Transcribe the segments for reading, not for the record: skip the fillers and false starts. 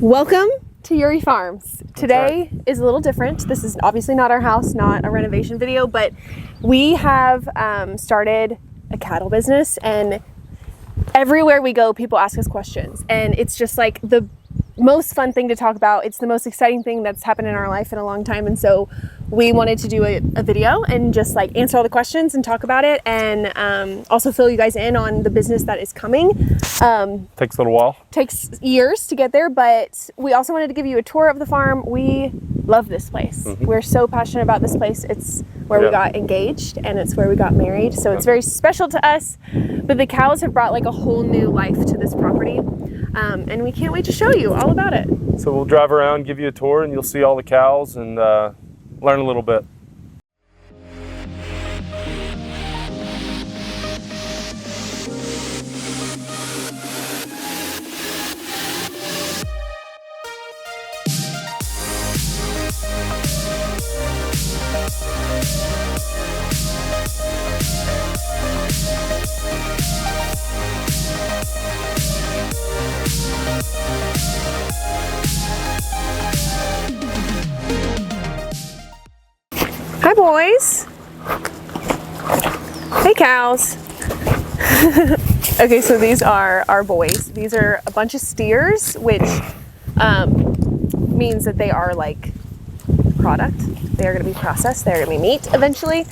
Welcome to Youree Farms. Today is a little different. This is obviously not our house, not a renovation video, but we have started a cattle business, and everywhere we go, people ask us questions, and it's just like the most fun thing to talk about. It's the most exciting thing that's happened in our life in a long time, and so we wanted to do a video and just like answer all the questions and talk about it, and also fill you guys in on the business that is coming. Takes a little while. Takes years to get there, but we also wanted to give you a tour of the farm. We love this place. We're so passionate about this place. It's where we got engaged, and it's where we got married, so it's very special to us. But the cows have brought like a whole new life to this property, and we can't wait to show you all about it. So we'll drive around, give you a tour, and you'll see all the cows and learn a little bit. Hi, boys. Hey, cows. Okay, so these are our boys. These are a bunch of steers, which means that they are like product. They are going to be processed. They're going to be meat eventually.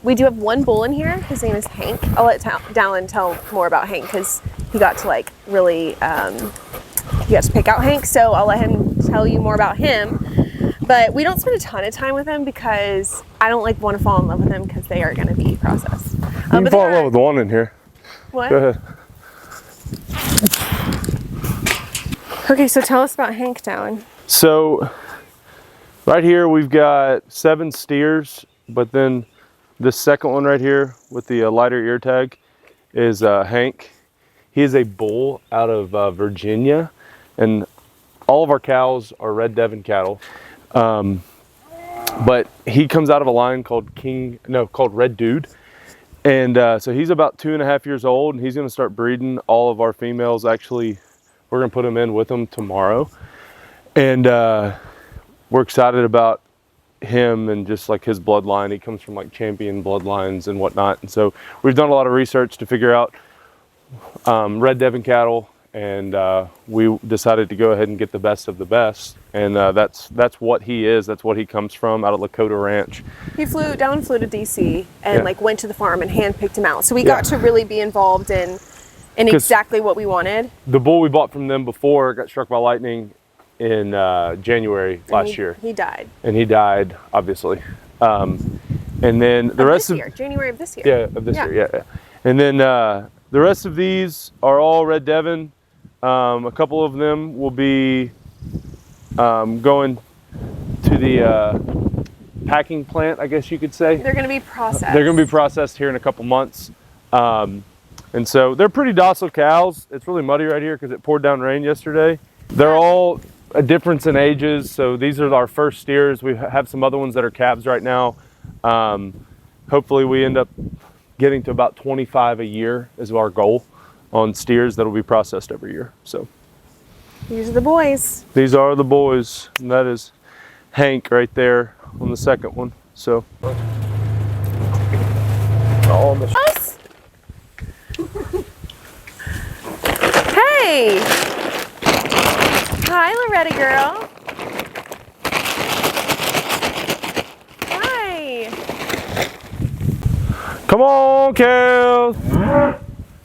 We do have one bull in here. His name is Hank. I'll let Dallin tell more about Hank because he got to like really, he got to pick out Hank. So I'll let him tell you more about him. But we don't spend a ton of time with them because I don't like want to fall in love with them because they are going to be processed. You can fall in love with the one in here. What? Go ahead. Okay, so tell us about Hank, Dallin. So right here we've got 7 steers, but then this second one right here with the lighter ear tag is Hank. He is a bull out of Virginia, and all of our cows are Red Devon cattle. But he comes out of a line called Red Dude. And so he's about 2.5 years old, and he's going to start breeding all of our females. Actually, we're going to put him in with them tomorrow. And we're excited about him and just like his bloodline. He comes from like champion bloodlines and whatnot. And so we've done a lot of research to figure out Red Devon cattle. And we decided to go ahead and get the best of the best, and that's what he is. That's what he comes from, out at Lakota Ranch. He flew to DC and like went to the farm and handpicked him out. So we got to really be involved in exactly what we wanted. The bull we bought from them before got struck by lightning in January last year. He died. And he died, obviously. And then the rest of January of this year. Yeah, of this year. Yeah. And then the rest of these are all Red Devon. A couple of them will be going to the packing plant, I guess you could say. They're going to be processed. They're going to be processed here in a couple months. And so they're pretty docile cows. It's really muddy right here because it poured down rain yesterday. They're all a difference in ages. So these are our first steers. We have some other ones that are calves right now. Hopefully we end up getting to about 25 a year is our goal on steers that'll be processed every year. So these are the boys. These are the boys, and that is Hank right there on the second one. So us. Hey, hi, Loretta girl. Hi. Come on, cows.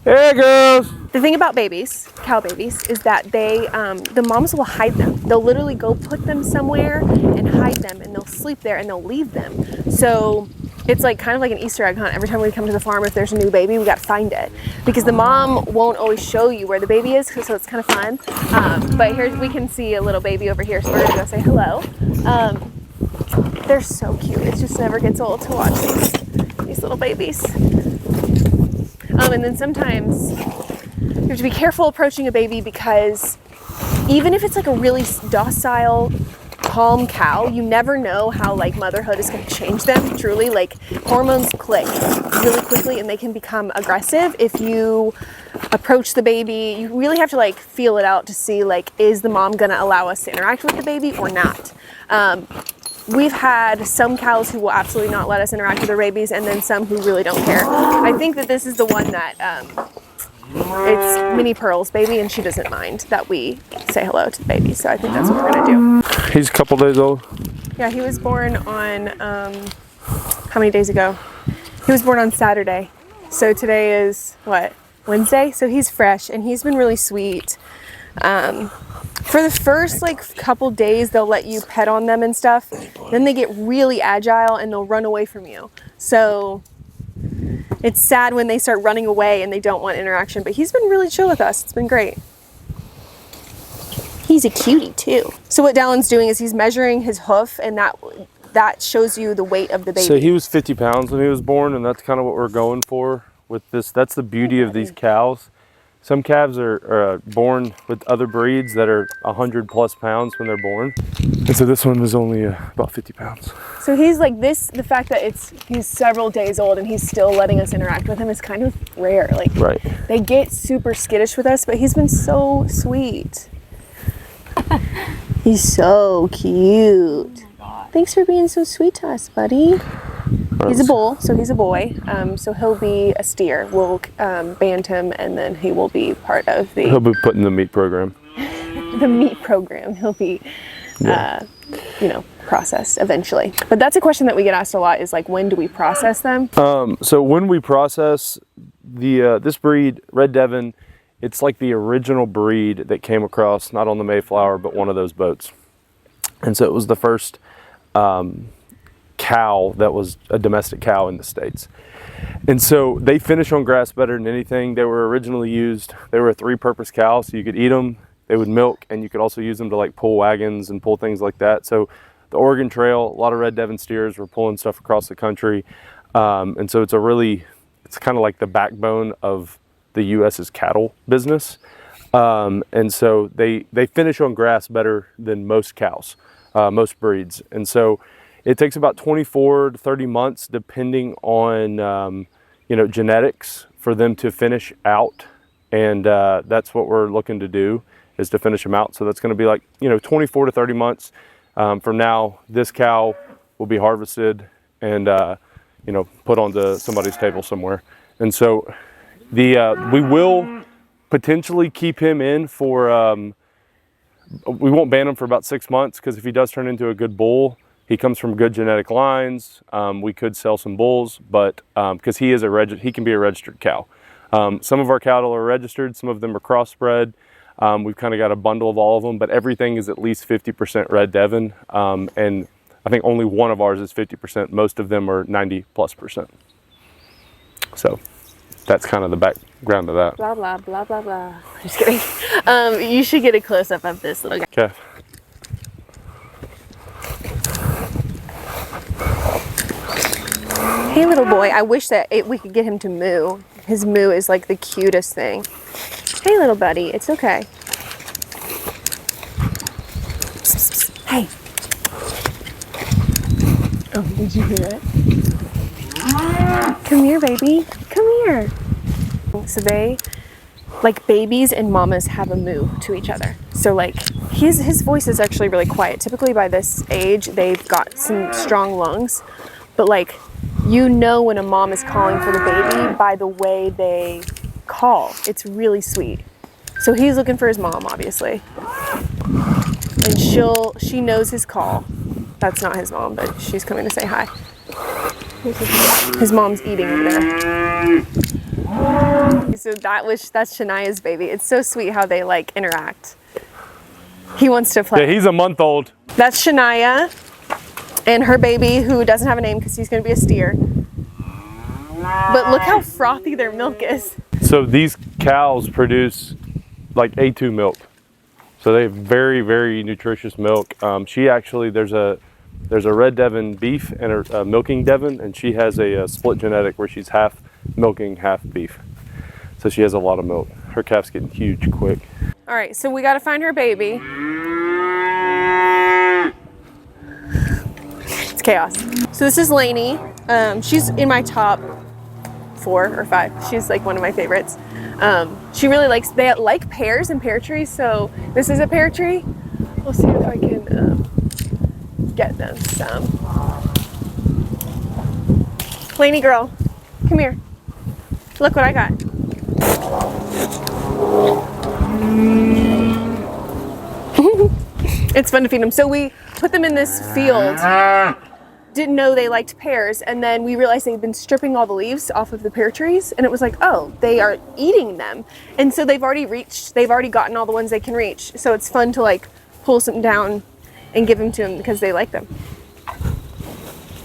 Hey, girls. The thing about babies, cow babies, is that they, the moms will hide them. They'll literally go put them somewhere and hide them, and they'll sleep there and they'll leave them. So it's like kind of like an Easter egg hunt. Every time we come to the farm, if there's a new baby, we got to find it because the mom won't always show you where the baby is, so it's kind of fun. But here we can see a little baby over here, so we're gonna go say hello. They're so cute. It just never gets old to watch these little babies. And then sometimes you have to be careful approaching a baby because even if it's like a really docile, calm cow, you never know how like motherhood is going to change them. Truly, like hormones click really quickly and they can become aggressive if you approach the baby. You really have to like feel it out to see like, is the mom gonna allow us to interact with the baby or not? We've had some cows who will absolutely not let us interact with their babies, and then some who really don't care. I think that this is the one that it's Mini Pearl's baby, and she doesn't mind that we say hello to the baby. So I think that's what we're gonna do. He's a couple days old. Yeah, he was born on, how many days ago? He was born on Saturday. So today is, what, Wednesday? So he's fresh, and he's been really sweet. For the first like couple days, they'll let you pet on them and stuff. Then they get really agile and they'll run away from you. So it's sad when they start running away and they don't want interaction, but he's been really chill with us. It's been great. He's a cutie too. So what Dallin's doing is he's measuring his hoof, and that shows you the weight of the baby. So he was 50 pounds when he was born, and that's kind of what we're going for with this. That's the beauty of these cows. Some calves are born with other breeds that are 100+ pounds when they're born. And so this one was only about 50 pounds. So he's like this, the fact that he's several days old and he's still letting us interact with him is kind of rare. Like, right. They get super skittish with us, but he's been so sweet. He's so cute. Thanks for being so sweet to us, buddy. He's a bull, so he's a boy. So he'll be a steer. We'll band him, and then he will be part of the... He'll be put in the meat program. The meat program. He'll be, processed eventually. But that's a question that we get asked a lot, is like, when do we process them? So when we process this breed, Red Devon, it's like the original breed that came across, not on the Mayflower, but one of those boats. And so it was the first cow that was a domestic cow in the States. And so they finish on grass better than anything. They were originally used, they were a 3-purpose cow, so you could eat them, they would milk, and you could also use them to like pull wagons and pull things like that. So the Oregon Trail, a lot of Red Devon steers were pulling stuff across the country. And so it's kind of like the backbone of the U.S.'s cattle business. And so they finish on grass better than most cows, most breeds. And so it takes about 24 to 30 months, depending on, genetics, for them to finish out. And that's what we're looking to do, is to finish them out. So that's going to be like, 24 to 30 months from now. This cow will be harvested and, put onto somebody's table somewhere. And so we will potentially keep him in for, we won't ban him for about 6 months, because if he does turn into a good bull, he comes from good genetic lines. We could sell some bulls, but because he can be a registered cow. Some of our cattle are registered, some of them are crossbred. We've kind of got a bundle of all of them, but everything is at least 50% Red Devon. And I think only one of ours is 50%. Most of them are 90+%. So that's kind of the background of that. Blah, blah, blah, blah, blah. Just kidding. You should get a close-up of this little guy. Okay. Hey, little boy. I wish that we could get him to moo. His moo is like the cutest thing. Hey, little buddy. It's okay. Hey. Oh, did you hear it? Come here, baby. Come here. So they, like babies and mamas, have a moo to each other. So like his voice is actually really quiet. Typically by this age, they've got some strong lungs, but like, when a mom is calling for the baby by the way they call. It's really sweet. So he's looking for his mom, obviously. And she knows his call. That's not his mom, but she's coming to say hi. His mom's eating over there. So that's Shania's baby. It's so sweet how they like interact. He wants to play. Yeah, he's a month old. That's Shania and her baby, who doesn't have a name because he's going to be a steer. But look how frothy their milk is. So these cows produce like A2 milk. So they have very, very nutritious milk. There's a Red Devon beef and a milking Devon, and she has a split genetic where she's half milking, half beef. So she has a lot of milk. Her calf's getting huge quick. All right, so we got to find her baby. It's chaos. So this is Lainey. She's in my top 4 or 5. She's like one of my favorites. She really likes, they like pears and pear trees, so this is a pear tree. We'll see if I can get them some. Lainey girl, come here. Look what I got. It's fun to feed them. So we put them in this field. Didn't know they liked pears, and then we realized they'd been stripping all the leaves off of the pear trees, and it was like, oh, they are eating them. And so they've already gotten all the ones they can reach. So it's fun to like pull some down and give them to them because they like them.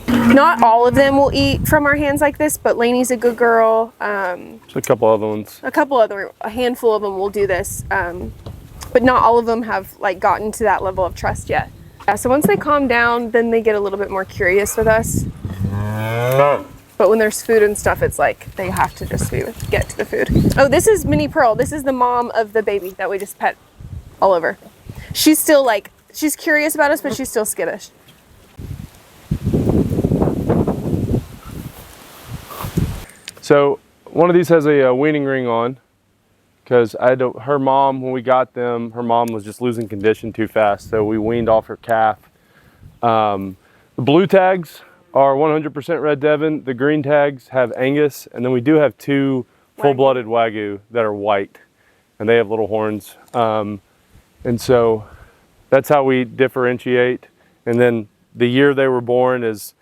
Not all of them will eat from our hands like this, but Lainey's a good girl. Just a couple other ones. A handful of them will do this, but not all of them have like gotten to that level of trust yet. Yeah, so once they calm down, then they get a little bit more curious with us. But when there's food and stuff, it's like they have to just get to the food. Oh, this is Minnie Pearl. This is the mom of the baby that we just pet all over. She's still like, she's curious about us, but she's still skittish. So one of these has a weaning ring on, because her mom, when we got them, her mom was just losing condition too fast, so we weaned off her calf. The blue tags are 100% Red Devon. The green tags have Angus, and then we do have 2 full-blooded Wagyu that are white, and they have little horns. And so that's how we differentiate. And then the year they were born there's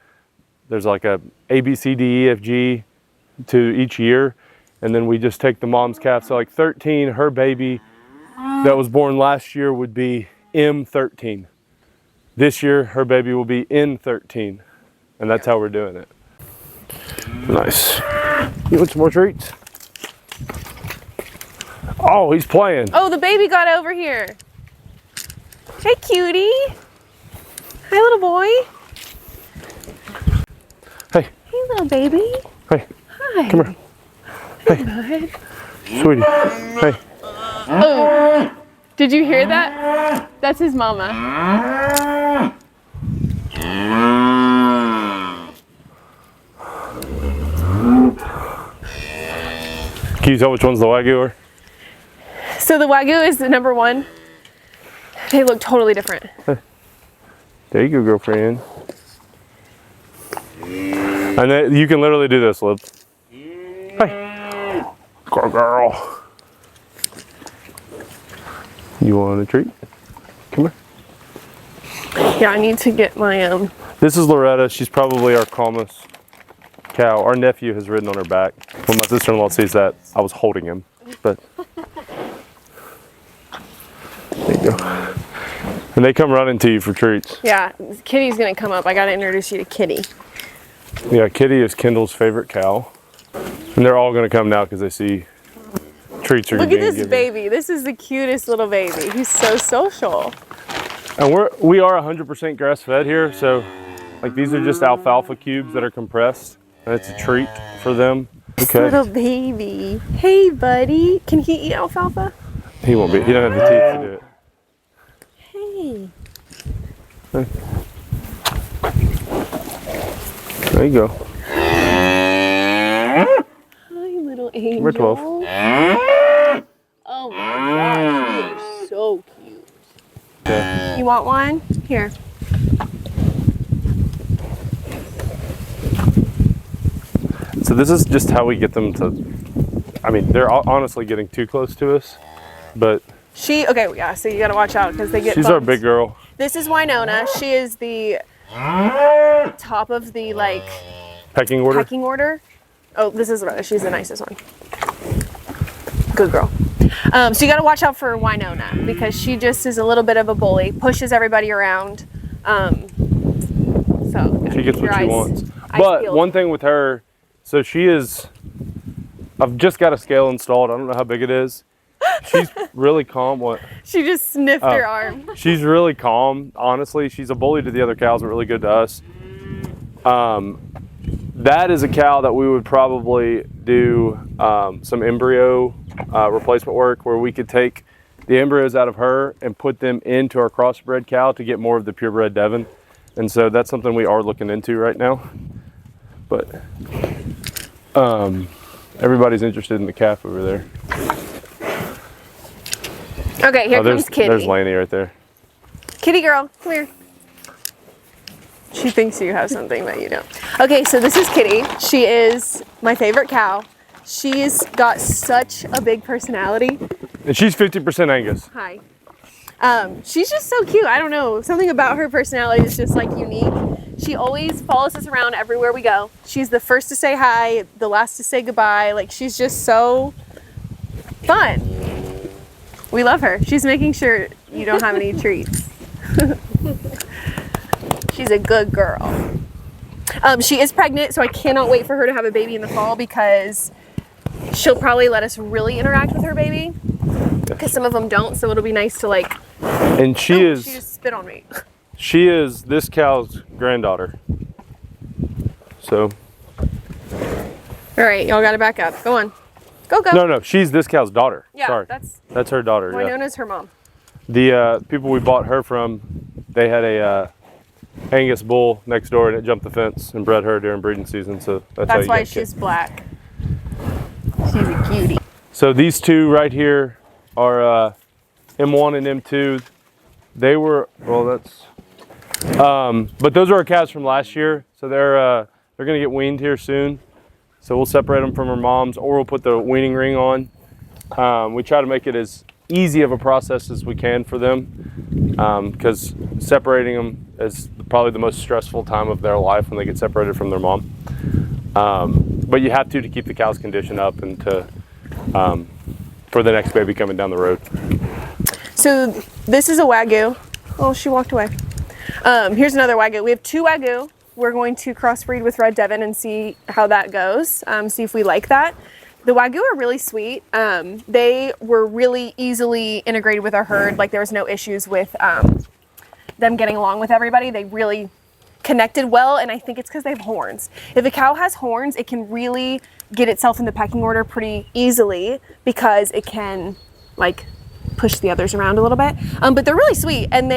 like a A, B, C, D, E, F, G to each year. And then we just take the mom's calf. So like 13, her baby that was born last year would be M13. This year, her baby will be N13. And that's how we're doing it. Nice. You want some more treats? Oh, he's playing. Oh, the baby got over here. Hey, cutie. Hi, little boy. Hey. Hey, little baby. Hey. Hi. Come here. Hey, Good. sweetie. Hey. Oh, did you hear that? That's his mama. Can you tell which one's the Wagyu are? So the Wagyu is the number 1. They look totally different. There you go, girlfriend. And then you can literally do this, Lib. Hey. Good girl. You want a treat? Come here. Yeah, I need to get my This is Loretta. She's probably our calmest cow. Our nephew has ridden on her back. When my sister-in-law sees that, I was holding him. But there you go. And they come running to you for treats. Yeah, Kitty's gonna come up. I gotta introduce you to Kitty. Yeah, Kitty is Kendall's favorite cow. And they're all gonna come now because they see treats are Look being at this given. baby. This is the cutest little baby. He's so social. And we are 100% grass fed here, so like these are just alfalfa cubes that are compressed, and it's a treat for them. Okay. Little baby. Hey, buddy. Can he eat alfalfa? He won't be. He don't have the teeth to do it. Hey. There you go. Hi, little angel. We're 12. Oh my gosh, you are so cute. Yeah. You want one? Here. So this is just how we get them to, I mean, they're honestly getting too close to us, but Okay, yeah, so you gotta watch out because they get she's bumped. our big girl. This is Winona. She is the top of the like Pecking order? Oh, this is Loretta. She's the nicest one. Good girl. So you got to watch out for Winona because she just is a little bit of a bully, pushes everybody around. So She gets your what she eyes- wants. eyes But peeled. one thing with her, so she is, I've just got a scale installed. I don't know how big it is. She's really calm. What? She just sniffed her arm. She's really calm. Honestly, she's a bully to the other cows, but really good to us. That is a cow that we would probably do some embryo replacement work where we could take the embryos out of her and put them into our crossbred cow to get more of the purebred Devon. And so that's something we are looking into right now. But Everybody's interested in the calf over there. Okay, here comes Kitty. There's Laney right there. Kitty girl, come here. She thinks you have something, but you don't. Okay, so this is Kitty. She is my favorite cow. She's got such a big personality. And she's 50% Angus. Hi. She's just so cute. I don't know. Something about her personality is just like unique. She always follows us around everywhere we go. She's the first to say hi, the last to say goodbye. Like, she's just so fun. We love her. She's making sure you don't have any treats. She's a good girl. She is pregnant, so I cannot wait for her to have a baby in the fall because she'll probably let us really interact with her baby. Because some of them don't, so it'll be nice to like. And she just spit on me. She is this cow's granddaughter. So. All right, y'all gotta back up. Go on. Go. No, she's this cow's daughter. Yeah, sorry. That's her daughter. More known as her mom. The people we bought her from, they had a Angus bull next door, and it jumped the fence and bred her during breeding season. So that's why she's black. She's a cutie. So these two right here are M1 and M2. They were but those are our calves from last year. So they're gonna get weaned here soon. So we'll separate them from our moms, or we'll put the weaning ring on. We try to make it as easy of a process as we can for them, because separating them is probably the most stressful time of their life when they get separated from their mom. But you have to keep the cow's condition up and to for the next baby coming down the road. So this is a Wagyu. Oh, she walked away. Here's another Wagyu. We have two Wagyu. We're going to crossbreed with Red Devon and see how that goes. See if we like that. The Wagyu are really sweet. They were really easily integrated with our herd. Like, there was no issues with them getting along with everybody. They really connected well, and I think it's because they have horns. If a cow has horns, it can really get itself in the pecking order pretty easily because it can like push the others around a little bit. But they're really sweet, and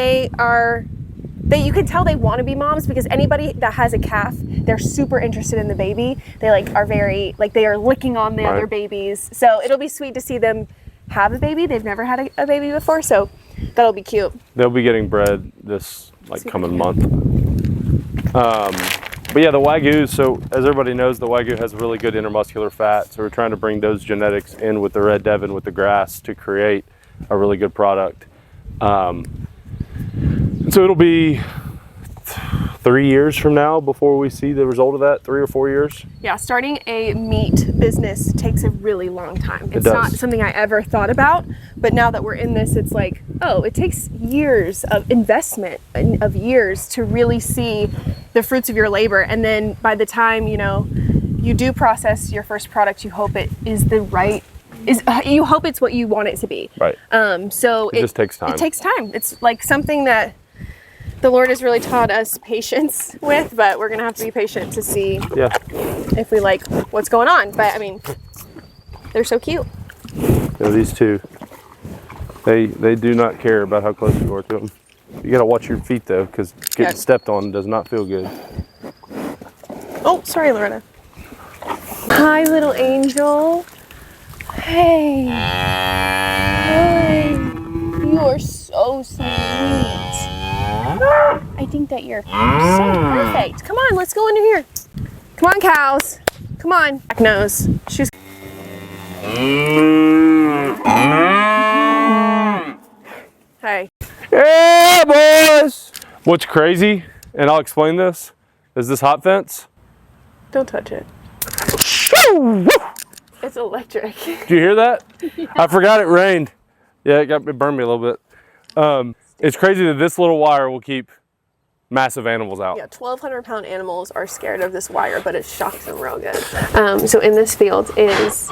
you can tell they want to be moms because anybody that has a calf, they're super interested in the baby. They are very they are licking on the other babies. So it'll be sweet to see them have a baby. They've never had a baby before, so that'll be cute. They'll be getting bred this coming month. But yeah, the Wagyu, so as everybody knows, the Wagyu has really good intermuscular fat. So we're trying to bring those genetics in with the Red Devon, with the grass, to create a really good product. So it'll be 3 years from now before we see the result of that, 3 or 4 years. Yeah, starting a meat business takes a really long time. It's not something I ever thought about, but now that we're in this, it's like, oh, it takes years of investment, of years to really see the fruits of your labor. And then by the time, you do process your first product, you hope it is you hope it's what you want it to be. Right. So it just takes time. It takes time. It's like something that the Lord has really taught us patience with, but we're gonna have to be patient to see if we like what's going on. But I mean, they're so cute. These two, they do not care about how close you are to them. You gotta watch your feet though, because getting stepped on does not feel good. Oh, sorry, Loretta. Hi, little angel. Hey. Hey. You are so sweet. I think that you're so perfect. Come on, let's go into here. Come on, cows. Come on. Back nose. She's. Hey. Yeah, boys. What's crazy, and I'll explain this, is this hot fence. Don't touch it. It's electric. Did you hear that? Yeah. I forgot it rained. Yeah, it burned me a little bit. It's crazy that this little wire will keep massive animals out. Yeah, 1,200-pound animals are scared of this wire, but it shocks them real good. So in this field is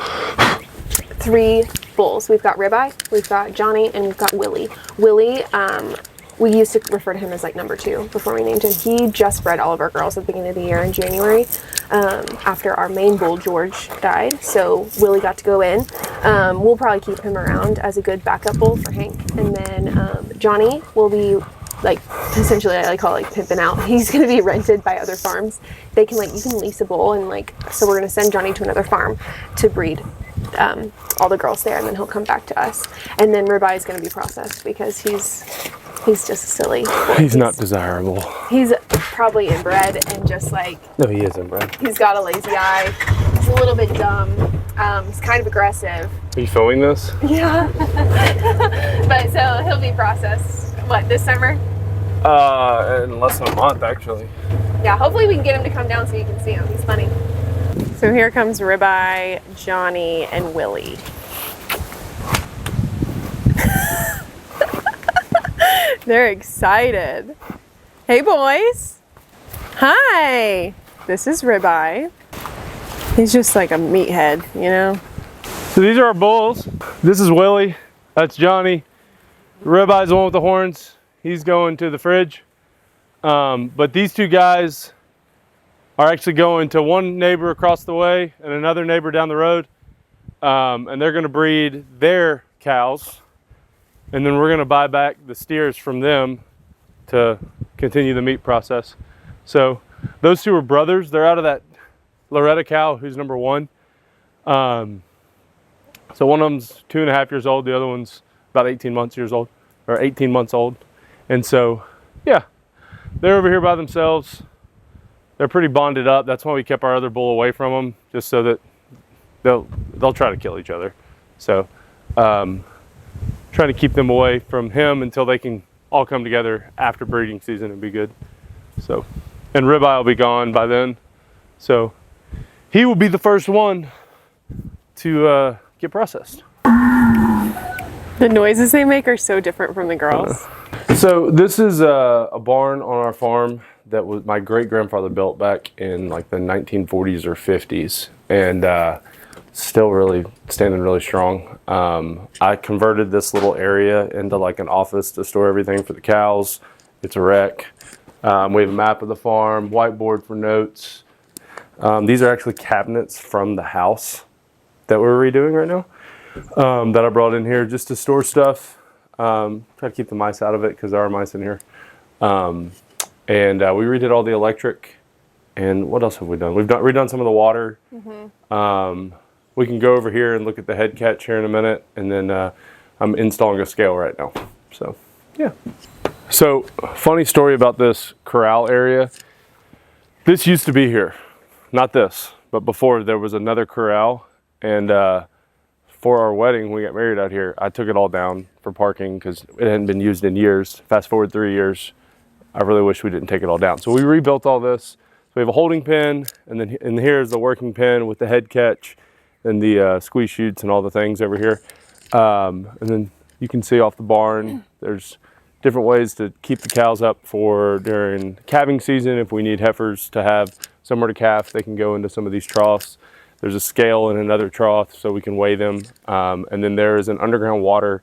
3 bulls. We've got Ribeye, we've got Johnny, and we've got Willie. Willie, we used to refer to him as like number 2 before we named him. He just bred all of our girls at the beginning of the year in January, after our main bull, George, died. So Willie got to go in. We'll probably keep him around as a good backup bull for Hank. And then Johnny will be like essentially I call it like pimping out. He's gonna be rented by other farms. They can you can lease a bull, and so we're gonna send Johnny to another farm to breed all the girls there, and then he'll come back to us. And then Ribeye is gonna be processed because he's just silly. He's not desirable. He's probably inbred and just No, he is inbred. he's got a lazy eye. He's a little bit dumb. He's kind of aggressive. Are you filming this? Yeah. But so he'll be processed, what, this summer? In less than a month, actually. Yeah, hopefully we can get him to come down so you can see him. He's funny. So here comes Ribeye, Johnny, and Willie. They're excited. Hey, boys. Hi. This is Ribeye. He's just like a meathead, you know? So these are our bulls. This is Willie. That's Johnny. Ribeye's the one with the horns. He's going to the fridge. But these two guys are actually going to one neighbor across the way and another neighbor down the road. And they're gonna breed their cows. And then we're gonna buy back the steers from them to continue the meat process. So those two are brothers. They're out of that Loretta cow, who's number 1. So one of them's 2.5 years old. The other one's about 18 months old. And so, yeah, they're over here by themselves. They're pretty bonded up. That's why we kept our other bull away from them, just so that they'll try to kill each other. So, trying to keep them away from him until they can all come together after breeding season and be good. So, and Ribeye will be gone by then. So he will be the first one to get processed. The noises they make are so different from the girls. So this is a barn on our farm that was my great-grandfather built back in like the 1940s or 50s, and still really standing really strong. I converted this little area into like an office to store everything for the cows. It's a wreck. We have a map of the farm, whiteboard for notes. These are actually cabinets from the house that we're redoing right now, that I brought in here just to store stuff. Try to keep the mice out of it because there are mice in here. And we redid all the electric. And what else have we done? We've redone some of the water. Mm-hmm. We can go over here and look at the head catch here in a minute. And then I'm installing a scale right now. So, yeah. So, funny story about this corral area. This used to be here. Not this, but before there was another corral. And for our wedding, we got married out here. I took it all down for parking because it hadn't been used in years. Fast forward 3 years, I really wish we didn't take it all down. So we rebuilt all this. So we have a holding pen, and then here's the working pen with the head catch and the squeeze chutes and all the things over here. And then you can see off the barn, there's different ways to keep the cows up for during calving season. If we need heifers to have somewhere to calf, they can go into some of these troughs. There's a scale in another trough so we can weigh them. And then there is an underground water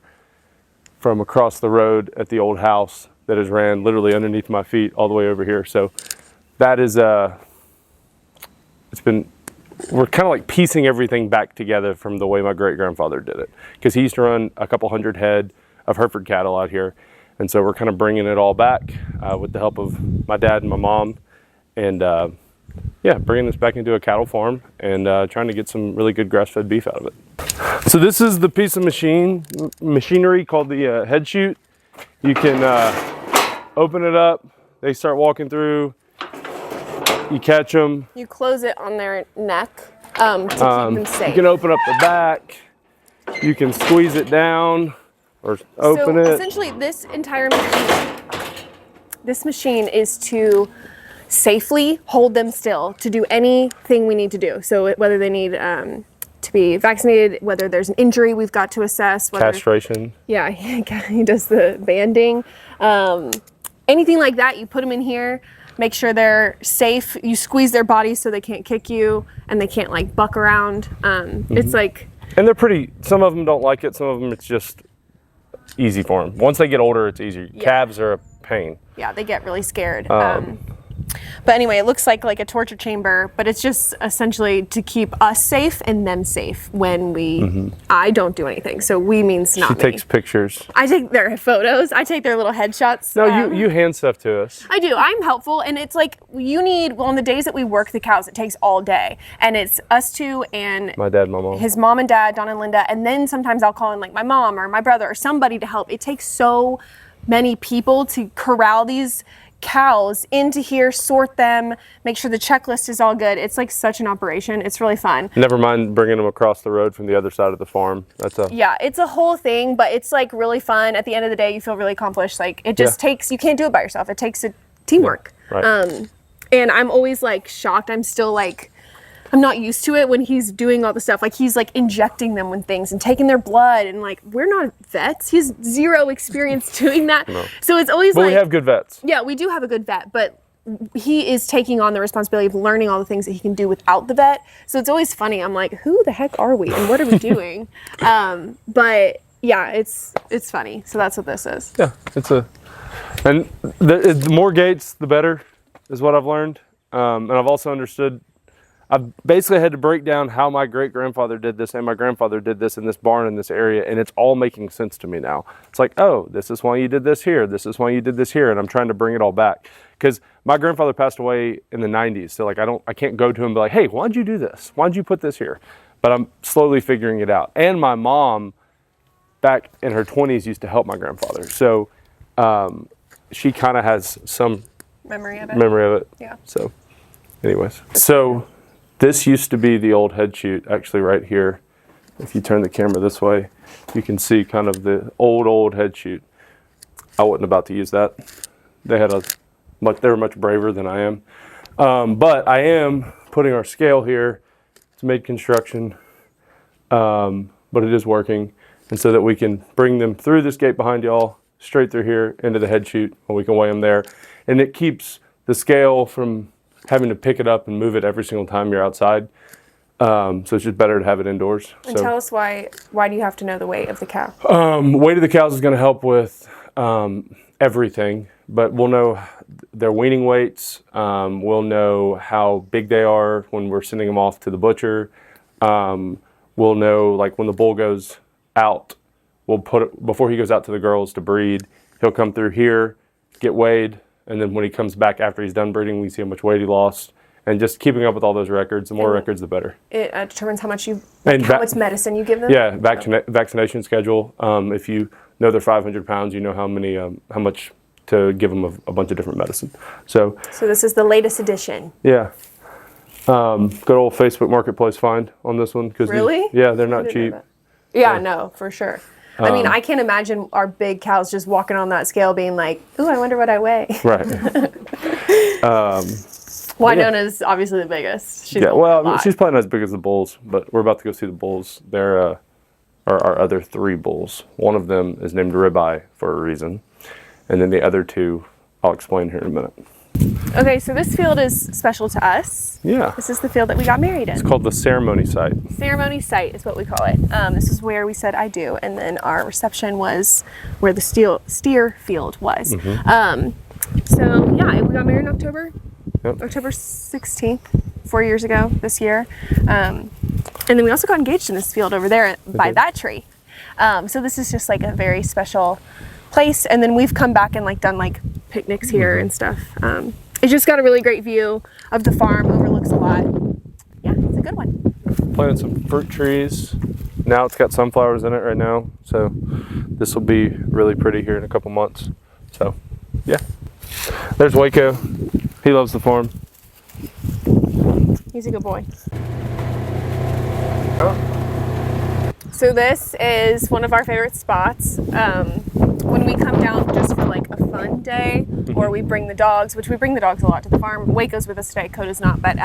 from across the road at the old house that has ran literally underneath my feet all the way over here. So that is, we're kind of like piecing everything back together from the way my great-grandfather did it. Because he used to run a couple hundred head of Hereford cattle out here. And so we're kind of bringing it all back with the help of my dad and my mom. And yeah, bringing this back into a cattle farm and trying to get some really good grass-fed beef out of it. So this is the piece of machinery called the head chute. You can open it up. They start walking through. You catch them. You close it on their neck to keep them safe. You can open up the back. You can squeeze it down or open it. So essentially this entire machine is to safely hold them still to do anything we need to do. So whether they need to be vaccinated, whether there's an injury we've got to assess. Castration. Yeah, he does the banding. Anything like that, you put them in here, make sure they're safe. You squeeze their bodies so they can't kick you and they can't like buck around. It's like... And they're pretty, some of them don't like it. Some of them it's just easy for them. Once they get older, it's easier. Yeah. Calves are a pain. Yeah, they get really scared. But anyway, it looks like a torture chamber, but it's just essentially to keep us safe and them safe when I don't do anything. So we means not She me. takes pictures. I take their photos. I take their little headshots. No, you hand stuff to us. I do. I'm helpful, and it's like on the days that we work the cows, it takes all day, and it's us two and My dad, my mom. his mom and dad, Don and Linda, and then sometimes I'll call in like my mom or my brother or somebody to help. It takes so many people to corral these cows into here, sort them, make sure the checklist is all good. It's like such an operation. It's really fun. Never mind bringing them across the road from the other side of the farm. Yeah, it's a whole thing, but it's like really fun. At the end of the day, you feel really accomplished. Like it just takes, you can't do it by yourself. It takes a teamwork. Yeah, right. And I'm always like shocked. I'm still like, I'm not used to it when he's doing all the stuff. Like he's like injecting them with things and taking their blood, and like we're not vets. He has zero experience doing that. No. So it's always But we have good vets. Yeah, we do have a good vet, but he is taking on the responsibility of learning all the things that he can do without the vet. So it's always funny. I'm like, who the heck are we and what are we doing? But yeah, it's funny. So that's what this is. Yeah, and the more gates, the better, is what I've learned. And I've also understood. I've basically had to break down how my great-grandfather did this and my grandfather did this in this barn in this area, and it's all making sense to me now. It's like, oh, this is why you did this here. This is why you did this here, and I'm trying to bring it all back. Because my grandfather passed away in the 90s, so like I can't go to him and be like, hey, why'd you do this? Why'd you put this here? But I'm slowly figuring it out. And my mom, back in her 20s, used to help my grandfather. So she kind of has some memory of it. Yeah. So anyways. So this used to be the old head chute, actually right here. If you turn the camera this way, you can see kind of the old head chute. I wasn't about to use that. They were much braver than I am. But I am putting our scale here. It's mid-construction, but it is working. And so that we can bring them through this gate behind y'all, straight through here into the head chute, and we can weigh them there. And it keeps the scale from having to pick it up and move it every single time you're outside. So it's just better to have it indoors. And tell us why do you have to know the weight of the cow? Weight of the cows is going to help with everything, but we'll know their weaning weights. We'll know how big they are when we're sending them off to the butcher. We'll know, like, when the bull goes out, we'll put it, before he goes out to the girls to breed, he'll come through here, get weighed, and then when he comes back after he's done breeding, we see how much weight he lost. And just keeping up with all those records, the more records, the better. It determines how much how much medicine you give them? Yeah, vaccination schedule. If you know they're 500 pounds, you know how much to give them a bunch of different medicine. So this is the latest edition. Yeah. Good old Facebook Marketplace find on this one. Really? They're not cheap. Yeah, no, for sure. I mean, I can't imagine our big cows just walking on that scale being like, ooh, I wonder what I weigh. Right. Wynonna's obviously the biggest. She's probably not as big as the bulls, but we're about to go see the bulls. They're our other 3 bulls. One of them is named Ribeye for a reason, and then the other 2 I'll explain here in a minute. Okay, so this field is special to us. Yeah. This is the field that we got married in. It's called the ceremony site. Ceremony site is what we call it. This is where we said I do, and then our reception was where the steer field was. Mm-hmm. So yeah, we got married in October. Yep. October 16th, 4 years ago this year. And then we also got engaged in this field over there by that tree. So this is just like a very special place. And then we've come back and like done like picnics here and stuff. It's just got a really great view of the farm, overlooks a lot. Yeah, it's a good one. Planted some fruit trees. Now it's got sunflowers in it right now. So this will be really pretty here in a couple months. So yeah. There's Waco. He loves the farm. He's a good boy. So this is one of our favorite spots. When we come down just for like a fun day, or we bring the dogs, which we bring the dogs a lot to the farm. Waco's with us today, Coda's not, but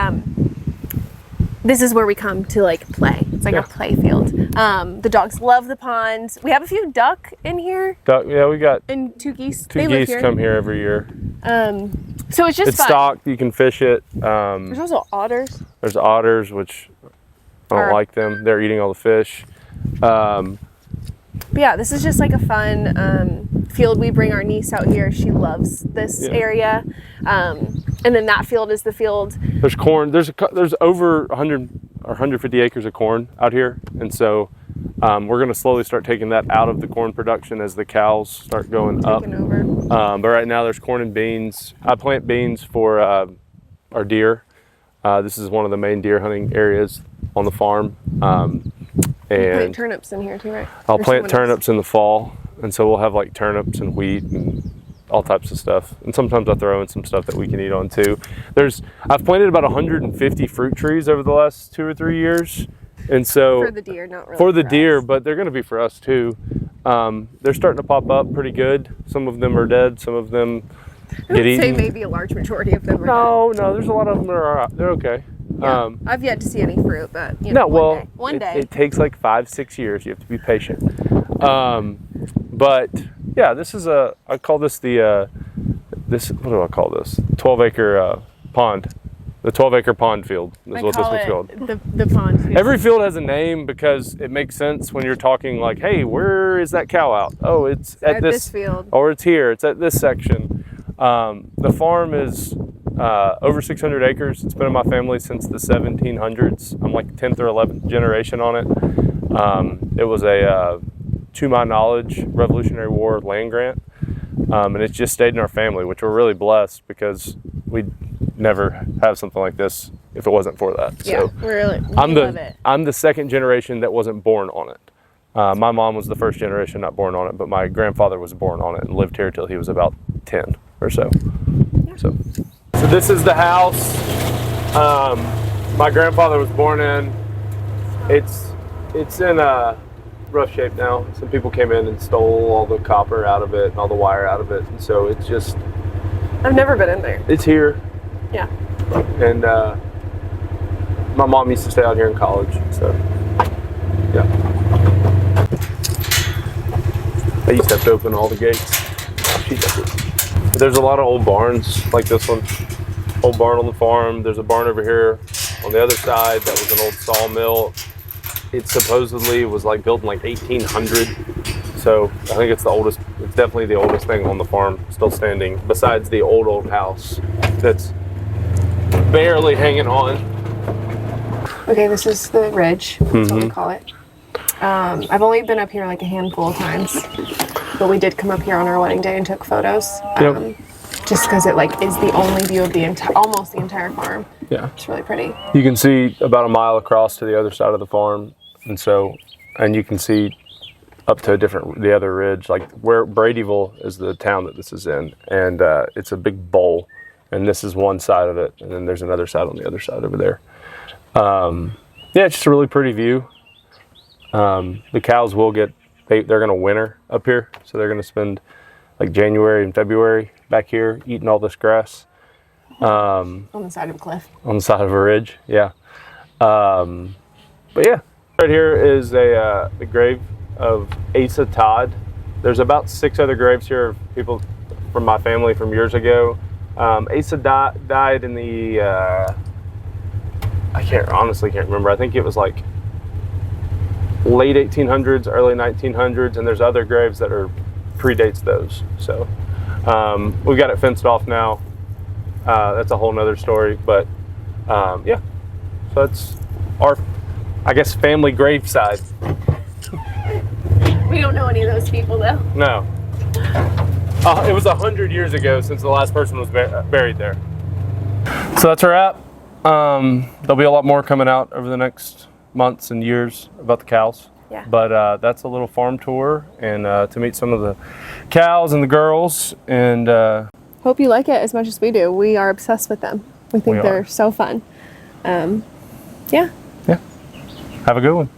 this is where we come to like play. It's like a play field. The dogs love the pond. We have a few duck in here. We got and 2 geese. Two geese come here every year. So it's just it's fun. stocked. You can fish it. There's also otters. There's otters, which I don't like them. They're eating all the fish. But yeah, this is just like a fun field. We bring our niece out here. She loves this area. And then that field is the field. There's corn. There's over 100 or 150 acres of corn out here, and so we're going to slowly start taking that out of the corn production as the cows start going up. Over. But right now there's corn and beans. I plant beans for our deer. This is one of the main deer hunting areas on the farm. And you plant turnips in here too, right? I'll plant turnips in the fall, and so we'll have like turnips and wheat and all types of stuff. And sometimes I throw in some stuff that we can eat on too. I've planted about 150 fruit trees over the last 2 or 3 years. And so for the deer, not really for the deer, us. but they're going to be for us too. They're starting to pop up pretty good. Some of them are dead. Some of them get eaten. I'd say maybe a large majority of them are dead. No, there's a lot of them that are, they're okay. Yeah. I've yet to see any fruit, but you know, one day. It takes like 5-6 years. You have to be patient. But yeah, this is I call this what do I call this? 12-acre pond. The 12-acre pond field is what this one's called. The pond field. Every field has a name because it makes sense when you're talking like, hey, where is that cow out? Oh, it's at this field. Or it's here. It's at this section. The farm is over 600 acres. It's been in my family since the 1700s. I'm like 10th or 11th generation on it. It was to my knowledge, Revolutionary War land grant. And it's just stayed in our family, which we're really blessed because we'd never have something like this if it wasn't for that. Yeah, so I'm the second generation that wasn't born on it. My mom was the first generation not born on it, but my grandfather was born on it and lived here till he was about 10 or so. Yeah. So this is the house my grandfather was born in. It's in rough shape now. Some people came in and stole all the copper out of it and all the wire out of it, and so it's just. I've never been in there. It's here. Yeah. And my mom used to stay out here in college, so yeah. I used to have to open all the gates. She does it. There's a lot of old barns like this one. Old barn on the farm. There's a barn over here on the other side that was an old sawmill. It supposedly was like built in like 1800. So I think it's the oldest. It's definitely the oldest thing on the farm still standing, besides the old house that's barely hanging on. Okay, this is the ridge. That's what we call it. I've only been up here like a handful of times, but we did come up here on our wedding day and took photos. Just because it like is the only view of almost the entire farm. Yeah, it's really pretty. You can see about a mile across to the other side of the farm, and you can see up to the other ridge, like where Bradyville is the town that this is in, and it's a big bowl, and this is one side of it, and then there's another side on the other side over there. Yeah, it's just a really pretty view. The cows they're going to winter up here, so they're going to spend like January and February back here eating all this grass. On the side of a cliff. On the side of a ridge, yeah. But yeah, right here is the grave of Asa Todd. There's about 6 other graves here of people from my family from years ago. Asa died in the, I honestly can't remember. I think it was like late 1800s, early 1900s, and there's other graves that predates those. So we've got it fenced off now. That's a whole nother story, but yeah. So that's our, I guess, family graveside. We don't know any of those people though. No. It was 100 years ago since the last person was buried there. So that's our app. There'll be a lot more coming out over the next months and years about the cows. Yeah. But that's a little farm tour and to meet some of the cows and the girls. And hope you like it as much as we do. We are obsessed with them. We think they're so fun. Yeah. Yeah. Have a good one.